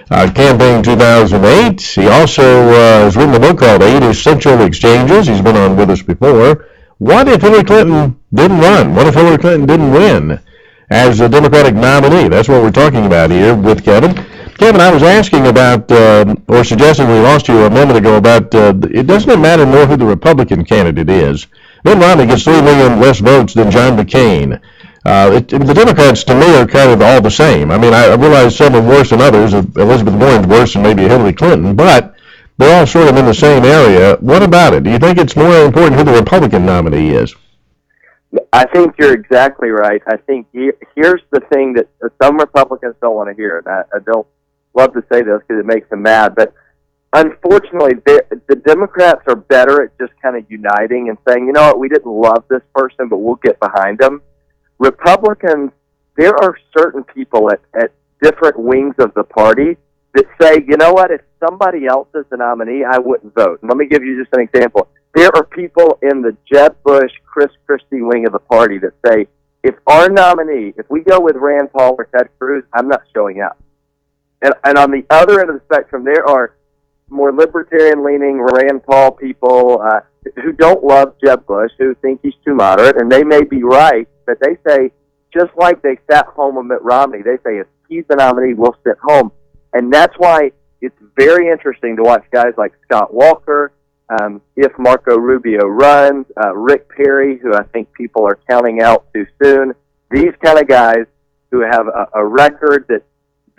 campaign 2008. He also has written a book called 8 Essential Exchanges. He's been on with us before. What if Hillary Clinton didn't run? What if Hillary Clinton didn't win as a Democratic nominee? That's what we're talking about here with Kevin. Kevin, I was asking about, or suggesting we lost you a moment ago about, it doesn't matter more who the Republican candidate is. Mitt Romney gets 3 million less votes than John McCain. The Democrats, to me, are kind of all the same. I mean, I realize some are worse than others. Elizabeth Warren's worse than maybe Hillary Clinton, but they're all sort of in the same area. What about it? Do you think it's more important who the Republican nominee is? I think you're exactly right. I think here's the thing that some Republicans don't want to hear, and I don't love to say this because it makes them mad, but unfortunately, the Democrats are better at just kind of uniting and saying, you know what, we didn't love this person, but we'll get behind them. Republicans, there are certain people at different wings of the party that say, you know what, if somebody else is the nominee, I wouldn't vote. And let me give you just an example. There are people in the Jeb Bush, Chris Christie wing of the party that say, if our nominee, if we go with Rand Paul or Ted Cruz, I'm not showing up. And on the other end of the spectrum, there are more libertarian-leaning Rand Paul people who don't love Jeb Bush, who think he's too moderate, and they may be right, but they say, just like they sat home with Mitt Romney, they say, if he's the nominee, we'll sit home. And that's why it's very interesting to watch guys like Scott Walker, if Marco Rubio runs, Rick Perry, who I think people are counting out too soon. These kind of guys who have a record that's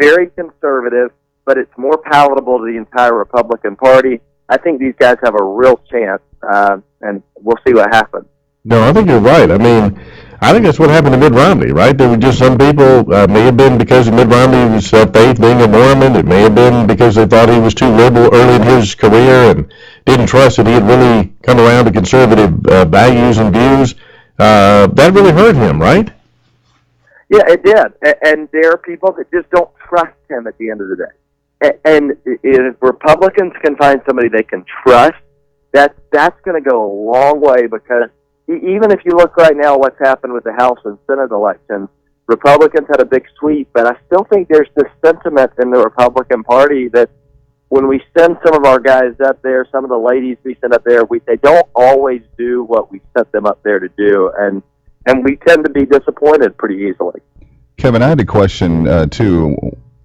very conservative, but it's more palatable to the entire Republican Party. I think these guys have a real chance, and we'll see what happens. No, I think you're right. I mean, I think that's what happened to Mitt Romney, right? There were just some people, may have been because of Mitt Romney's faith being a Mormon. It may have been because they thought he was too liberal early in his career and didn't trust that he had really come around to conservative values and views. That really hurt him, right? Yeah, it did. And there are people that just don't trust him at the end of the day. And if Republicans can find somebody they can trust, that's going to go a long way, because even if you look right now what's happened with the House and Senate elections, Republicans had a big sweep, but I still think there's this sentiment in the Republican Party that when we send some of our guys up there, some of the ladies we send up there, they don't always do what we sent them up there to do, and we tend to be disappointed pretty easily. Kevin, I had a question, too.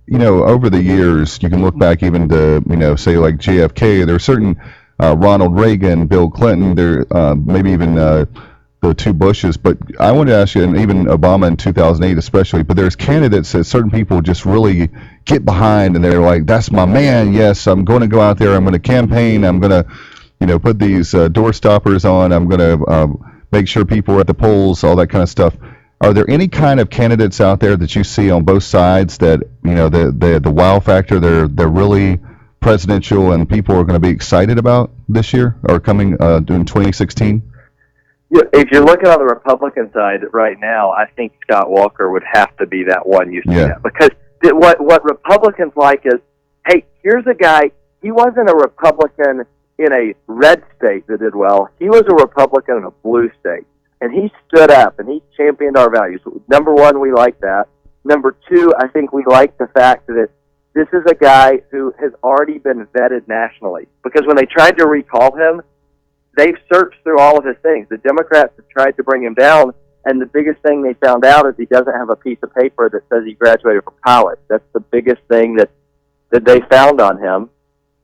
You know, over the years, you can look back even to, say like JFK, there are certain Ronald Reagan, Bill Clinton, there maybe even the 2 Bushes, but I wanted to ask you, and even Obama in 2008 especially, but there's candidates that certain people just really get behind, and they're like, that's my man, yes, I'm going to go out there, I'm going to campaign, I'm going to, put these door stoppers on, I'm going to make sure people are at the polls, all that kind of stuff. Are there any kind of candidates out there that you see on both sides that, the wow factor, they're really presidential and people are going to be excited about this year or coming in 2016? Yeah, if you're looking on the Republican side right now, I think Scott Walker would have to be that one you see that. Because what Republicans like is, hey, here's a guy, he wasn't a Republican in a red state that did well. He was a Republican in a blue state. And he stood up and he championed our values. Number one, we like that. Number two, I think we like the fact that this is a guy who has already been vetted nationally. Because when they tried to recall him, they've searched through all of his things. The Democrats have tried to bring him down, and the biggest thing they found out is he doesn't have a piece of paper that says he graduated from college. That's the biggest thing that they found on him.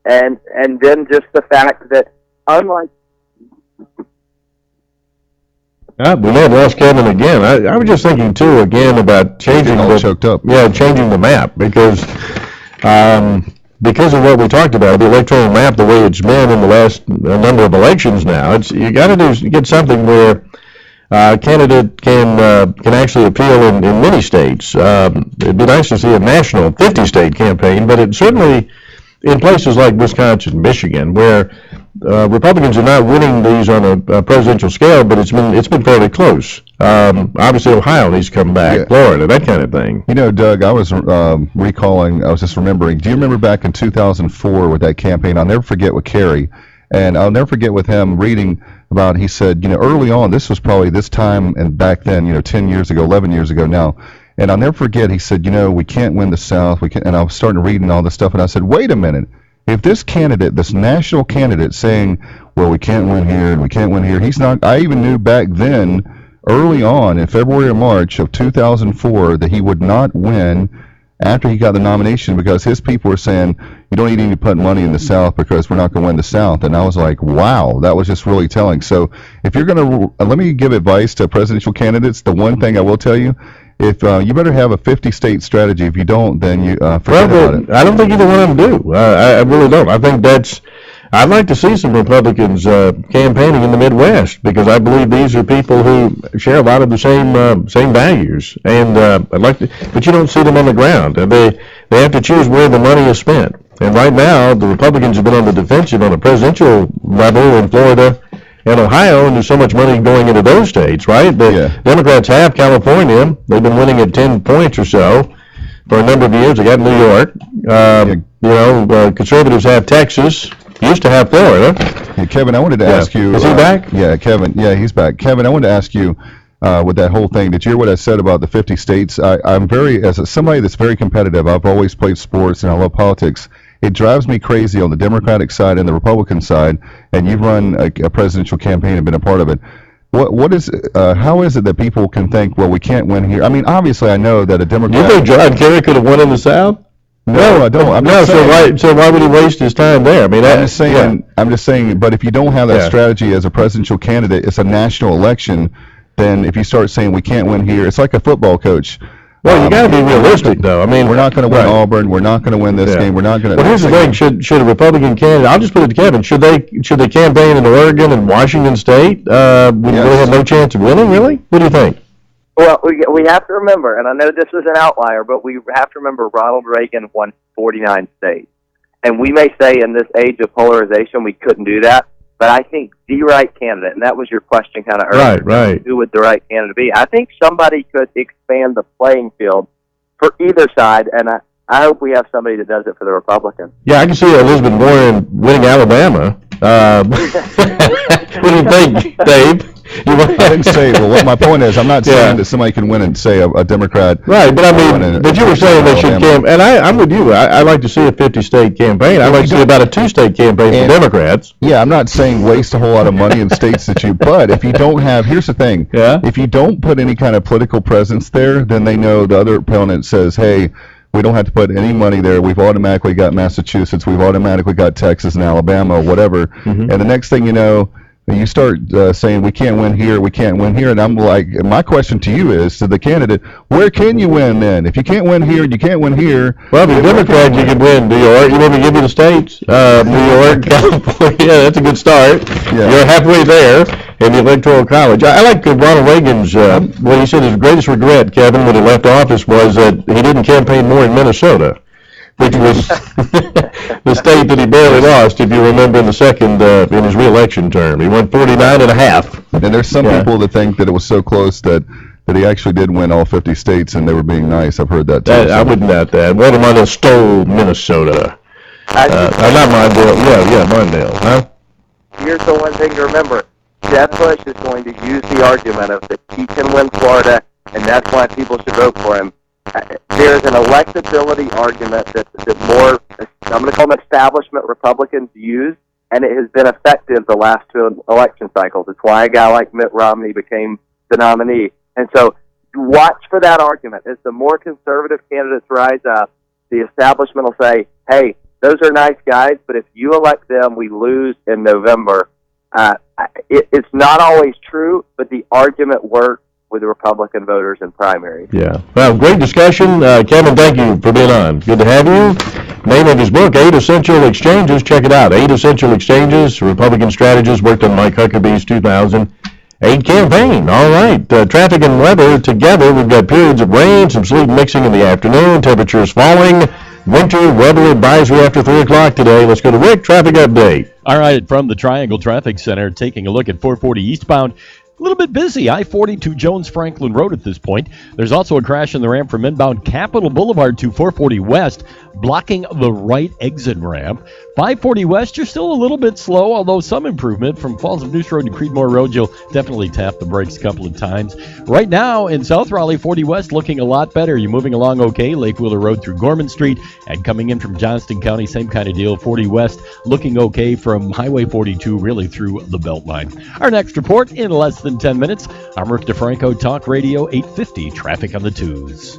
And then just the fact that, unlike... We may have lost Kevin again. I was just thinking, too, again, about changing the map, because of what we talked about, the electoral map, the way it's been in the last number of elections now. You got to get something where a candidate can actually appeal in many states. It'd be nice to see a national 50-state campaign, but it certainly, in places like Wisconsin, Michigan, where Republicans are not winning these on a presidential scale, but it's been fairly close. Obviously, Ohio needs to come back, Florida, that kind of thing. Doug, I was just remembering, do you remember back in 2004 with that campaign? I'll never forget with Kerry, and I'll never forget with him reading about, he said, early on, this was probably this time and back then, 10 years ago, 11 years ago now, And I'll never forget, he said, we can't win the South. And I was starting reading all this stuff, and I said, wait a minute. If this candidate, this national candidate saying, well, we can't win here and we can't win here, he's not, I even knew back then, early on in February or March of 2004, that he would not win after he got the nomination because his people were saying, you don't need to put money in the South because we're not going to win the South. And I was like, wow, that was just really telling. So if you're going to, let me give advice to presidential candidates. The one thing I will tell you, if you better have a 50-state strategy. If you don't, then you forget about it. I don't think either one of them do. I really don't. I think I'd like to see some Republicans campaigning in the Midwest because I believe these are people who share a lot of the same values, and I'd like to. But you don't see them on the ground. They have to choose where the money is spent. And right now, the Republicans have been on the defensive on a presidential level in Florida and Ohio, and there's so much money going into those states, right? The Democrats have California. They've been winning at 10 points or so for a number of years. They got New York. Conservatives have Texas. Used to have Florida. Hey, Kevin, I wanted to ask you. Is he back? Yeah, Kevin. Yeah, he's back. Kevin, I wanted to ask you with that whole thing. Did you hear what I said about the 50 states? I'm somebody that's very competitive. I've always played sports and I love politics. It drives me crazy on the Democratic side and the Republican side. And you've run a presidential campaign and been a part of it. How is it that people can think, well, we can't win here? I mean, obviously, I know that a Democrat. You think John Kerry could have won in the South? No, I don't. So why would he waste his time there? I mean, I'm just saying. But if you don't have that strategy as a presidential candidate, it's a national election. Then if you start saying we can't win here, it's like a football coach. Well, you got to be realistic, though. I mean, we're not going to win Auburn. We're not going to win this game. We're not going to. Well, here's the thing: should a Republican candidate? I'll just put it to Kevin. Should they campaign in Oregon and Washington State? We really have no chance of winning. Really? What do you think? Well, we have to remember, and I know this was an outlier, but we have to remember Ronald Reagan won 49 states. And we may say in this age of polarization we couldn't do that, but I think the right candidate, and that was your question kind of earlier, right. Who would the right candidate be? I think somebody could expand the playing field for either side, and I hope we have somebody that does it for the Republicans. Yeah, I can see Elizabeth Warren winning Alabama. What do you think, Dave? I didn't say. Well, my point is, I'm not saying that somebody can win and say a Democrat. Right, but I mean, but you were saying they should campaign, and I'm with you. I like to see a 50-state campaign. I like to see about a 2-state campaign for Democrats. Yeah, I'm not saying waste a whole lot of money in states but if you don't have, here's the thing. Yeah. If you don't put any kind of political presence there, then they know the other opponent says, hey, we don't have to put any money there. We've automatically got Massachusetts. We've automatically got Texas and Alabama or whatever. Mm-hmm. And the next thing you know, you start saying we can't win here, and I'm like, my question to you is, to the candidate, where can you win then? If you can't win here and you can't win here, well, if you're Democrat, you can win New York. You want me to give you the states? New York, California. Yeah, that's a good start. Yeah. You're halfway there in the Electoral College. I like Ronald Reagan's. What he said his greatest regret, Kevin, when he left office, was that he didn't campaign more in Minnesota, which was the state that he barely lost, if you remember, in the second, in his re-election term. He won 49.5. And there's some people that think that it was so close that he actually did win all 50 states and they were being nice. I've heard that too. I wouldn't doubt that. Walter Mondale stole Minnesota. Not Mondale. Yeah, Mondale. Huh? Here's the one thing to remember. Jeb Bush is going to use the argument of that he can win Florida, and that's why people should vote for him. There's an electability argument that more, I'm going to call them establishment Republicans use, and it has been effective the last 2 election cycles. It's why a guy like Mitt Romney became the nominee. And so watch for that argument. As the more conservative candidates rise up, the establishment will say, hey, those are nice guys, but if you elect them, we lose in November. It's not always true, but the argument works with the Republican voters in primaries. Yeah. Well, great discussion. Kevin, thank you for being on. Good to have you. Name of his book, 8 Essential Exchanges. Check it out. 8 Essential Exchanges. Republican strategist worked on Mike Huckabee's 2008 campaign. All right. Traffic and weather together. We've got periods of rain, some sleet mixing in the afternoon. Temperatures falling. Winter weather advisory after 3 o'clock today. Let's go to Rick. Traffic update. All right. From the Triangle Traffic Center, taking a look at 440 eastbound. A little bit busy, I-42 Jones-Franklin Road at this point. There's also a crash in the ramp from inbound Capitol Boulevard to 440 West, blocking the right exit ramp. 540 West, you're still a little bit slow, although some improvement. From Falls of Neuse Road to Creedmoor Road, you'll definitely tap the brakes a couple of times. Right now, in South Raleigh, 40 West looking a lot better. You're moving along okay. Lake Wheeler Road through Gorman Street, and coming in from Johnston County, same kind of deal. 40 West looking okay from Highway 42 really through the Beltline. Our next report in less than 10 minutes. I'm Rick DeFranco, Talk Radio 850, Traffic on the Twos.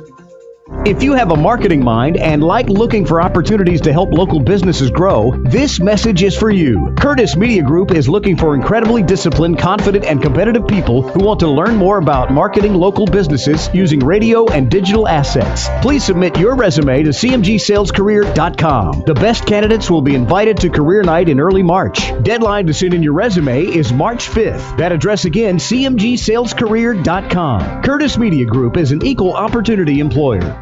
If you have a marketing mind and like looking for opportunities to help local businesses grow, this message is for you. Curtis Media Group is looking for incredibly disciplined, confident, and competitive people who want to learn more about marketing local businesses using radio and digital assets. Please submit your resume to cmgsalescareer.com. The best candidates will be invited to Career Night in early March. Deadline to send in your resume is March 5th. That address again, cmgsalescareer.com. Curtis Media Group is an equal opportunity employer.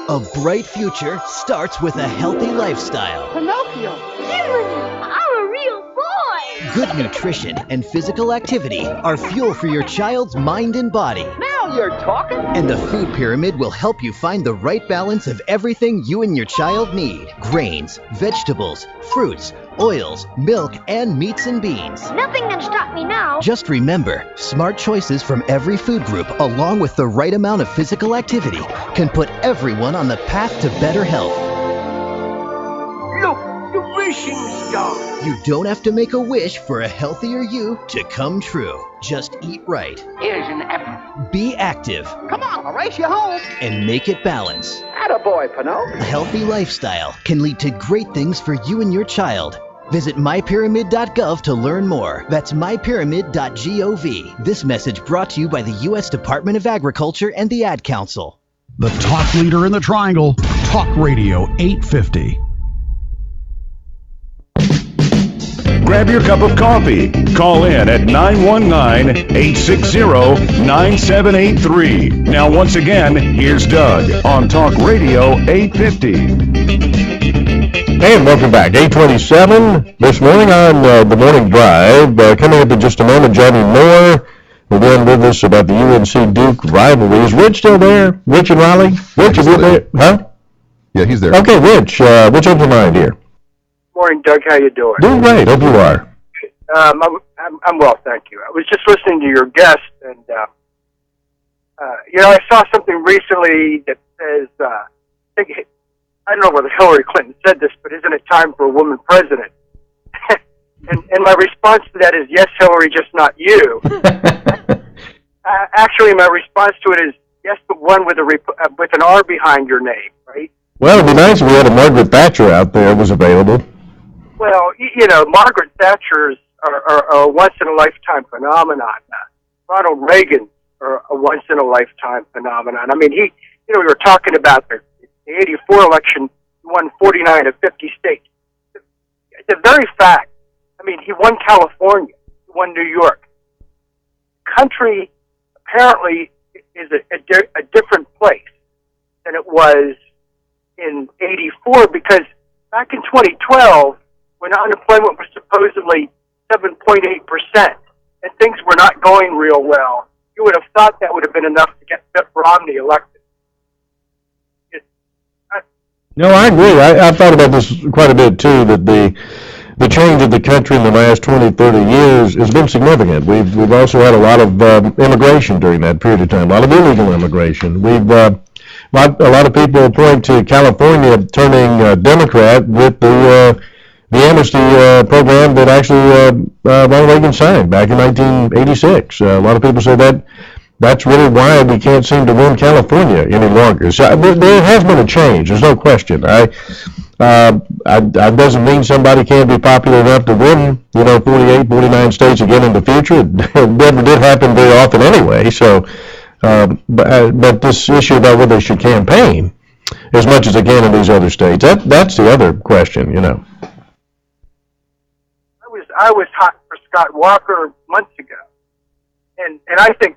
A bright future starts with a healthy lifestyle. Pinocchio, I'm a real boy. Good nutrition and physical activity are fuel for your child's mind and body. Now you're talking. And the Food Pyramid will help you find the right balance of everything you and your child need. Grains, vegetables, fruits, oils, milk, and meats and beans. Nothing can stop me now. Just remember, smart choices from every food group, along with the right amount of physical activity, can put everyone on the path to better health. Look, the wishing star. You don't have to make a wish for a healthier you to come true. Just eat right. Here's an apple. Be active. Come on, I'll race you home. And make it balance. Attaboy, Pinocchio. A healthy lifestyle can lead to great things for you and your child. Visit mypyramid.gov to learn more. That's mypyramid.gov. This message brought to you by the U.S. Department of Agriculture and the Ad Council. The talk leader in the triangle, Talk Radio 850. Grab your cup of coffee. Call in at 919-860-9783. Now, once again, here's Doug on Talk Radio 850. And welcome back. 8:27 this morning on the Morning Drive. Coming up in just a moment, Johnny Moore will be on with us about the UNC Duke rivalry. Is Rich still there? Rich and Raleigh? Rich, is there? Huh? Yeah, he's there. Okay, Rich, what's on your mind here? Morning, Doug. How you doing? Doing great. Hope you are. I'm well, thank you. I was just listening to your guest, and I saw something recently that says, I don't know whether Hillary Clinton said this, but isn't it time for a woman president? and my response to that is, yes, Hillary, just not you. Actually, my response to it is, yes, but one with an R behind your name, right? Well, it'd be nice if we had a Margaret Thatcher out there was available. Well, Margaret Thatcher's are a once-in-a-lifetime phenomenon. Ronald Reagan are a once-in-a-lifetime phenomenon. I mean, we were talking about the 84 election, he won 49 of 50 states. The very fact, I mean, he won California, he won New York. The country apparently is a different place than it was in 84, because back in 2012, when unemployment was supposedly 7.8% and things were not going real well, you would have thought that would have been enough to get Mitt Romney elected. No, I agree. I thought about this quite a bit, too, that the change of the country in the last 20, 30 years has been significant. We've also had a lot of immigration during that period of time, a lot of illegal immigration. A lot of people point to California turning Democrat with the amnesty program that actually Ronald Reagan signed back in 1986. A lot of people say that's really why we can't seem to win California any longer. So there has been a change. There's no question. That doesn't mean somebody can't be popular enough to win, 48, 49 states again in the future. It never did happen very often anyway. So, but this issue about whether they should campaign as much as they can in these other states, that's the other question, I was hot for Scott Walker months ago, and I think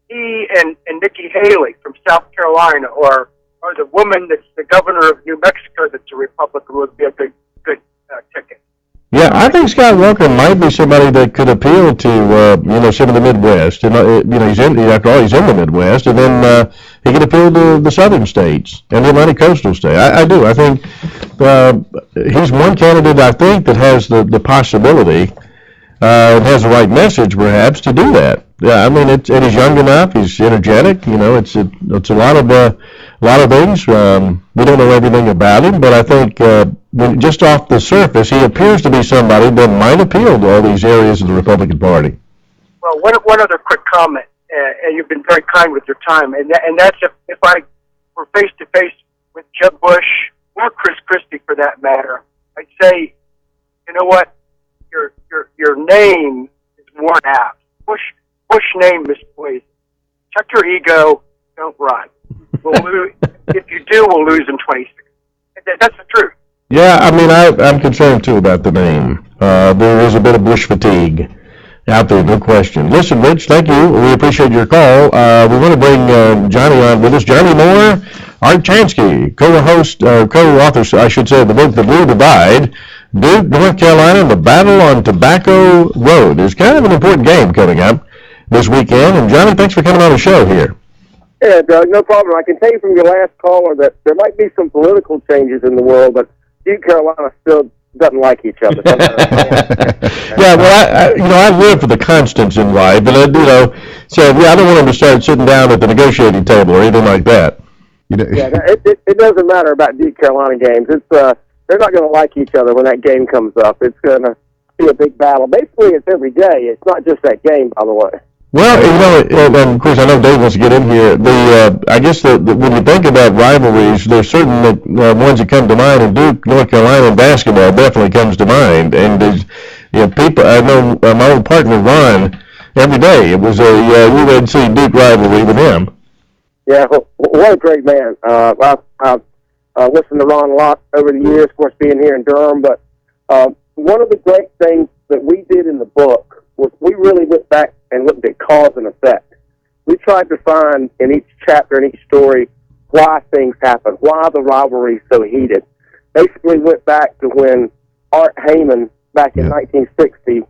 he and Nikki Haley from South Carolina, or the woman that's the governor of New Mexico that's a Republican, would be a good ticket. Yeah, I think Scott Walker might be somebody that could appeal to some of the Midwest. After all, he's in the Midwest, and then he could appeal to the southern states and the Atlantic coastal state. I do. I think he's one candidate, I think, that has the possibility and has the right message, perhaps, to do that. Yeah, I mean, and he's young enough. He's energetic. It's a lot of things. We don't know everything about him, but I think just off the surface, he appears to be somebody that might appeal to all these areas of the Republican Party. Well, one other quick comment, and you've been very kind with your time, and that's if I were face to face with Jeb Bush or Chris Christie, for that matter, I'd say, you know what, your name is worn out. Bush name is poison. Check your ego. Don't run. We'll lose. If you do, we'll lose in 26. That's the truth. Yeah, I mean, I'm concerned too about the name. There is a bit of Bush fatigue out there, no question. Listen, Rich, thank you. We appreciate your call. We want to bring Johnny on with us. Johnny Moore, Art Chansky, co-author, I should say, of the book The Blue Divide, Duke, North Carolina, and the Battle on Tobacco Road. There's kind of an important game coming up this weekend. And Johnny, thanks for coming on the show here. Yeah, Doug, no problem. I can tell you from your last caller that there might be some political changes in the world, but Duke, Carolina still doesn't like each other. Yeah, well, I live for the constants in life, but I don't want them to start sitting down at the negotiating table or anything like that. Yeah, it doesn't matter about Duke, Carolina games. It's they're not going to like each other when that game comes up. It's going to be a big battle. Basically, it's every day. It's not just that game, by the way. Well, and of course, I know Dave wants to get in here. I guess when you think about rivalries, there's certain ones that come to mind, and Duke, North Carolina in basketball definitely comes to mind. And there's people. I know my old partner Ron. Every day it was a UNC Duke rivalry with him. Yeah, what a great man. I've listened to Ron a lot over the years, of course, being here in Durham. But one of the great things that we did in the book was we really went back and looked at cause and effect. We tried to find in each chapter, in each story, why things happened, why the rivalry is so heated. Basically went back to when Art Heyman, back in 1960,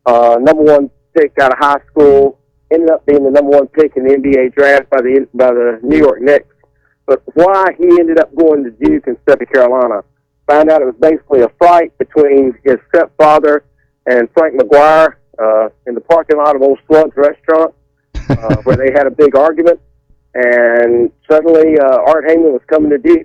number one pick out of high school, ended up being the number one pick in the NBA draft by the New York Knicks. But why he ended up going to Duke instead of Carolina. Found out it was basically a fight between his stepfather and Frank McGuire in the parking lot of Old Slug's restaurant, where they had a big argument. And suddenly Art Heyman was coming to Duke